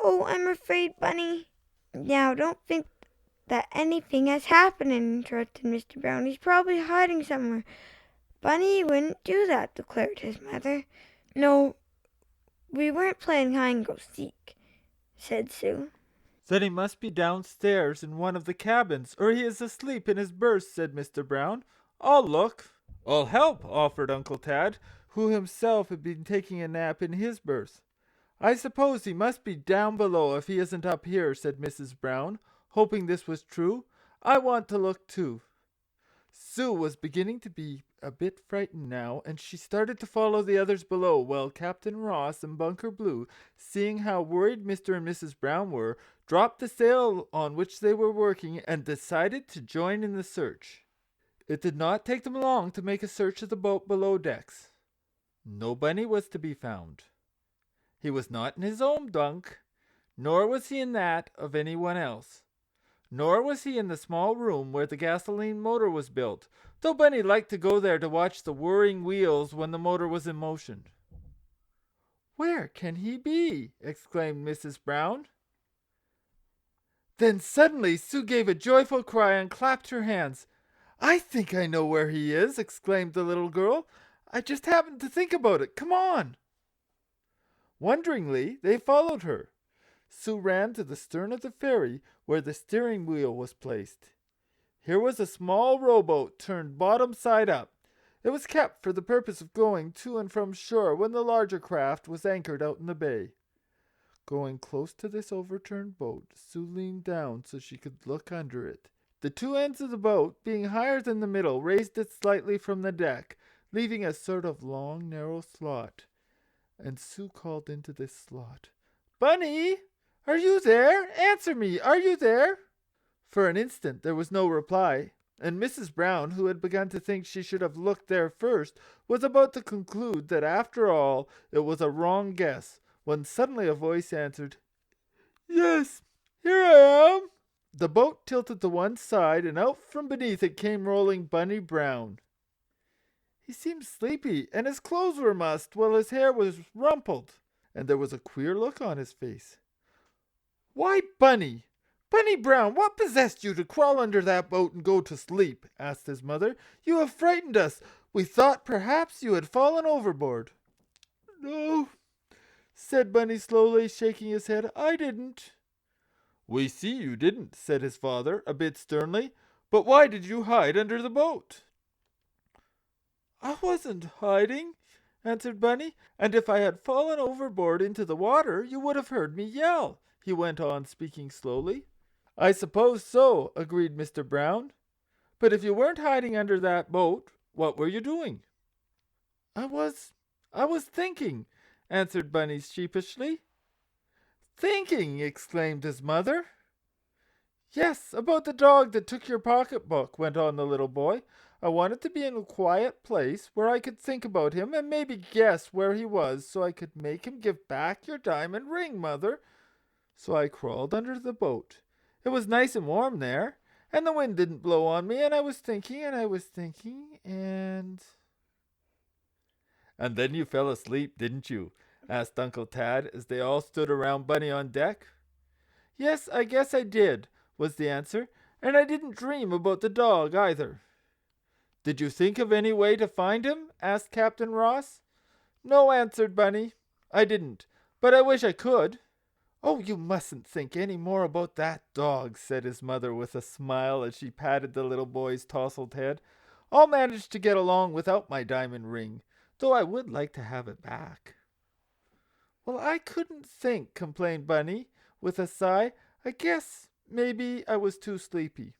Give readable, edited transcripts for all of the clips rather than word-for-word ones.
"Oh, I'm afraid, Bunny." "Now, don't think that anything has happened," interrupted Mr. Brown. "He's probably hiding somewhere." "Bunny wouldn't do that," declared his mother. "No, we weren't playing hide and go seek," said Sue. "Then he must be downstairs in one of the cabins, or he is asleep in his berth," said Mr. Brown. "I'll look." "I'll help," offered Uncle Tad, who himself had been taking a nap in his berth. "I suppose he must be down below if he isn't up here," said Mrs. Brown, hoping this was true. "I want to look too." Sue was beginning to be a bit frightened now, and she started to follow the others below, while Captain Ross and Bunker Blue, seeing how worried Mr. and Mrs. Brown were, dropped the sail on which they were working and decided to join in the search. It did not take them long to make a search of the boat below decks. No Bunny was to be found. He was not in his own bunk, nor was he in that of anyone else. Nor was he in the small room where the gasoline motor was built, though Bunny liked to go there to watch the whirring wheels when the motor was in motion. "Where can he be?" exclaimed Mrs. Brown. Then suddenly Sue gave a joyful cry and clapped her hands. "I think I know where he is," exclaimed the little girl. "I just happened to think about it. Come on." Wonderingly, they followed her. Sue ran to the stern of the ferry where the steering wheel was placed. Here was a small rowboat turned bottom side up. It was kept for the purpose of going to and from shore when the larger craft was anchored out in the bay. Going close to this overturned boat, Sue leaned down so she could look under it. The two ends of the boat, being higher than the middle, raised it slightly from the deck, leaving a sort of long, narrow slot. And Sue called into this slot, "Bunny! Are you there? Answer me! Are you there?" For an instant there was no reply, and Mrs. Brown, who had begun to think she should have looked there first, was about to conclude that after all it was a wrong guess, when suddenly a voice answered, "Yes, here I am." The boat tilted to one side, and out from beneath it came rolling Bunny Brown. He seemed sleepy, and his clothes were mussed, while his hair was rumpled, and there was a queer look on his face. "Why, Bunny! Bunny Brown, what possessed you to crawl under that boat and go to sleep?" asked his mother. "You have frightened us. We thought perhaps you had fallen overboard." "No," said Bunny slowly, shaking his head. "I didn't." "We see you didn't," said his father, a bit sternly. "But why did you hide under the boat?" "I wasn't hiding," answered Bunny, "and if I had fallen overboard into the water, you would have heard me yell," he went on, speaking slowly. "I suppose so," agreed Mr. Brown. "But if you weren't hiding under that boat, what were you doing?" I was thinking," answered Bunny sheepishly. "Thinking!" exclaimed his mother. "Yes, about the dog that took your pocketbook," went on the little boy. "I wanted to be in a quiet place where I could think about him and maybe guess where he was so I could make him give back your diamond ring, Mother. So I crawled under the boat. It was nice and warm there, and the wind didn't blow on me, and I was thinking, and... "And then you fell asleep, didn't you?" asked Uncle Tad as they all stood around Bunny on deck. "Yes, I guess I did," was the answer, "and I didn't dream about the dog either." "Did you think of any way to find him?" asked Captain Ross. "No," answered Bunny, "I didn't, but I wish I could." "Oh, you mustn't think any more about that dog," said his mother with a smile as she patted the little boy's tousled head. "I'll manage to get along without my diamond ring, though I would like to have it back." "Well, I couldn't think," complained Bunny, with a sigh. "I guess maybe I was too sleepy."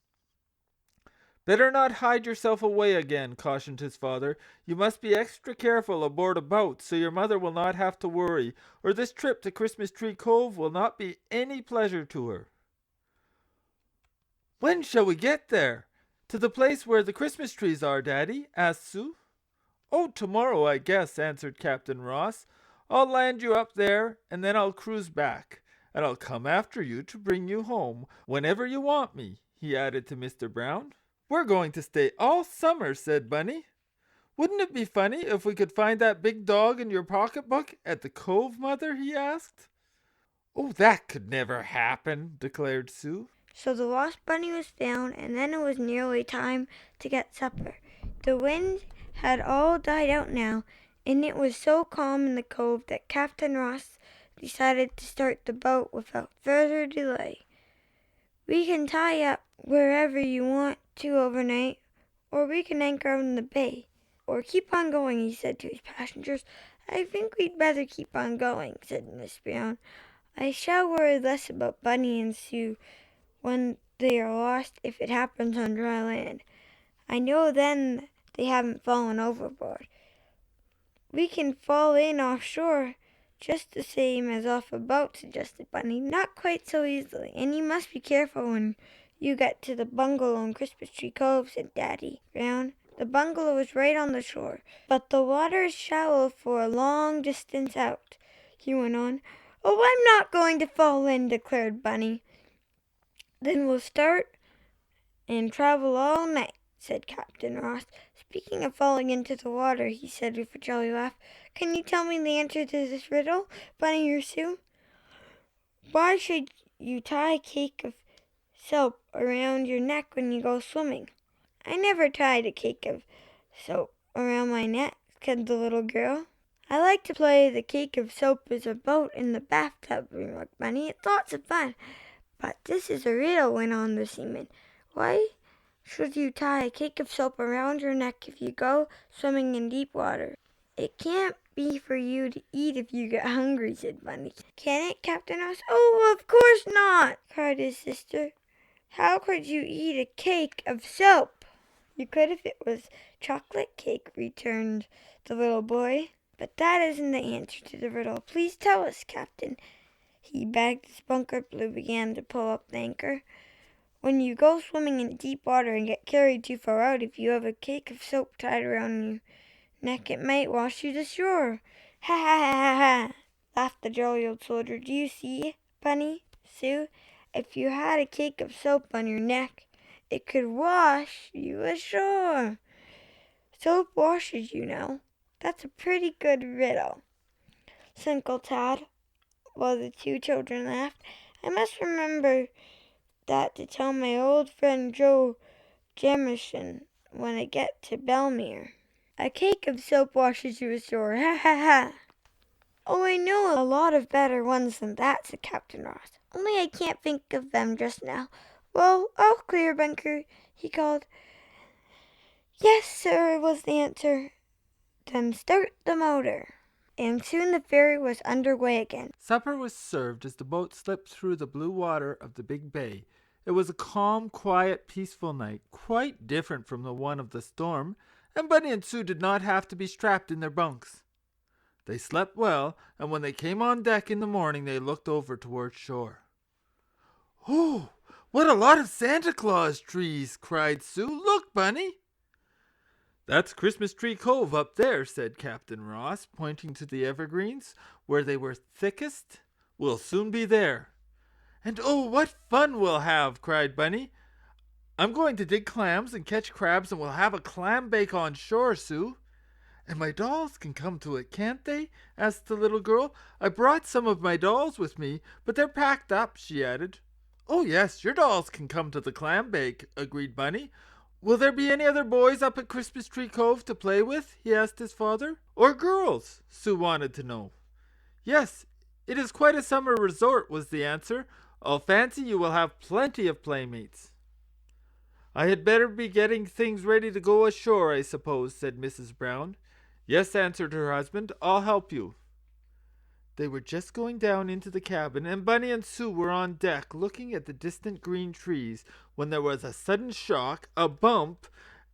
"Better not hide yourself away again," cautioned his father. "You must be extra careful aboard a boat so your mother will not have to worry, or this trip to Christmas Tree Cove will not be any pleasure to her." "When shall we get there? To the place where the Christmas trees are, Daddy?" asked Sue. "Oh, tomorrow, I guess," answered Captain Ross. "I'll land you up there, and then I'll cruise back, and I'll come after you to bring you home whenever you want me," he added to Mr. Brown. "We're going to stay all summer," said Bunny. "Wouldn't it be funny if we could find that big dog in your pocketbook at the Cove, Mother?" he asked. "Oh, that could never happen," declared Sue. So the lost bunny was found, and then it was nearly time to get supper. The wind had all died out now, and it was so calm in the cove that Captain Ross decided to start the boat without further delay. "We can tie up wherever you want to overnight, or we can anchor out in the bay, or keep on going," he said to his passengers. "I think we'd better keep on going," said Miss Brown. "I shall worry less about Bunny and Sue when they are lost if it happens on dry land. I know then they haven't fallen overboard. We can fall in offshore just the same as off a boat," suggested Bunny. "Not quite so easily, and you must be careful when you get to the bungalow in Christmas Tree Cove," said Daddy Brown. The bungalow was right on the shore, but the water is shallow for a long distance out, he went on. "Oh, I'm not going to fall in," declared Bunny. "Then we'll start and travel all night," said Captain Ross. "Speaking of falling into the water," he said with a jolly laugh, "can you tell me the answer to this riddle, Bunny or Sue? Why should you tie a cake of soap around your neck when you go swimming?" "I never tied a cake of soap around my neck," said the little girl. "I like to play the cake of soap is a boat in the bathtub," remarked Bunny. "It's lots of fun. But this is a riddle," went on the seaman. "Why should you tie a cake of soap around your neck if you go swimming in deep water?" "It can't be for you to eat if you get hungry," said Bunny. "Can it, Captain Ross?" "Oh, of course not!" cried his sister. "How could you eat a cake of soap?" "You could if it was chocolate cake," returned the little boy. "But that isn't the answer to the riddle. Please tell us, Captain," he begged. As Bunker Blue began to pull up the anchor. "When you go swimming in deep water and get carried too far out, if you have a cake of soap tied around your neck, it might wash you to shore." "Ha ha ha ha ha!" laughed the jolly old soldier. "Do you see, Bunny, Sue? If you had a cake of soap on your neck, it could wash you ashore. Soap washes, you know. That's a pretty good riddle," twinkled Tad, while the two children laughed. "I must remember that to tell my old friend Joe Jamison when I get to Belmere. A cake of soap washes you ashore. Ha ha ha!" "Oh, I know a lot of better ones than that," said Captain Ross. "Only I can't think of them just now." "Well, all clear, Bunker," he called. "Yes, sir," was the answer. "Then start the motor." And soon the ferry was under way again. Supper was served as the boat slipped through the blue water of the big bay. It was a calm, quiet, peaceful night, quite different from the one of the storm, and Bunny and Sue did not have to be strapped in their bunks. They slept well, and when they came on deck in the morning they looked over towards shore. "Oh, what a lot of Santa Claus trees!" cried Sue. "Look, Bunny!" "That's Christmas Tree Cove up there," said Captain Ross, pointing to the evergreens, where they were thickest. "We'll soon be there." "And oh, what fun we'll have!" cried Bunny. "I'm going to dig clams and catch crabs, and we'll have a clam bake on shore, Sue." "And my dolls can come to it, can't they?" asked the little girl. "I brought some of my dolls with me, but they're packed up," she added. "Oh yes, your dolls can come to the clam bake," agreed Bunny. "Will there be any other boys up at Christmas Tree Cove to play with?" he asked his father. "Or girls?" Sue wanted to know. "Yes, it is quite a summer resort," was the answer. "I'll fancy you will have plenty of playmates." "I had better be getting things ready to go ashore, I suppose," said Mrs. Brown. "Yes," answered her husband, "I'll help you." They were just going down into the cabin, and Bunny and Sue were on deck looking at the distant green trees, when there was a sudden shock, a bump,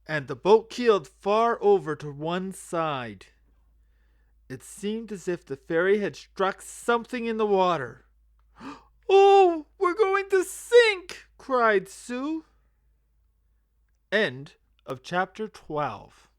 and the boat keeled far over to one side. It seemed as if the ferry had struck something in the water. "Oh, we're going to sink!" cried Sue. End of chapter 12.